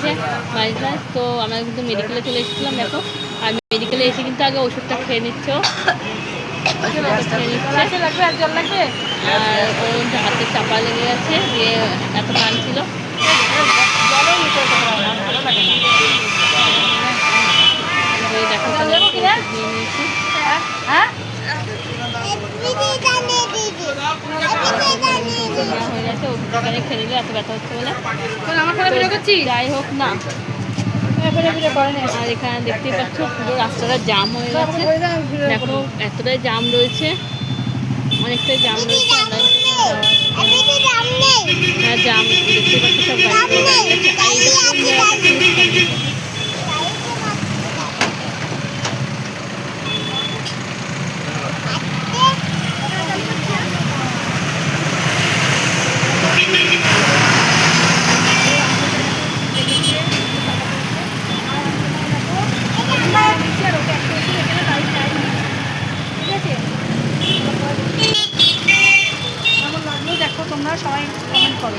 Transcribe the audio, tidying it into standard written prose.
হয়েছে বাড়িতে। তো আমরা কিন্তু মেডিকেলে চলে এসেছিলাম দেখো। আর মেডিকেলে এসে কিন্তু আগে ওষুধটা খেয়ে নিচ্ছ, আর ওর হাতে চাপা লেগে গেছে, দিয়ে এত টান ছিল। দেখো নিয়ে নিয়েছি। হয়ে গেছে ওখানে খেয়ে নিলে এত ব্যথা হচ্ছে বলে। যাই হোক না, আর এখানে দেখতেই পাচ্ছ পুরো রাস্তাটা জাম হয়ে গেছে। দেখো এতটাই জাম রয়েছে, অনেকটাই জাম রয়েছে। হ্যাঁ জাম দেখতে পাচ্ছি, সব গাড়ি। দেখো তোমরা সবাই কমেন্ট করো।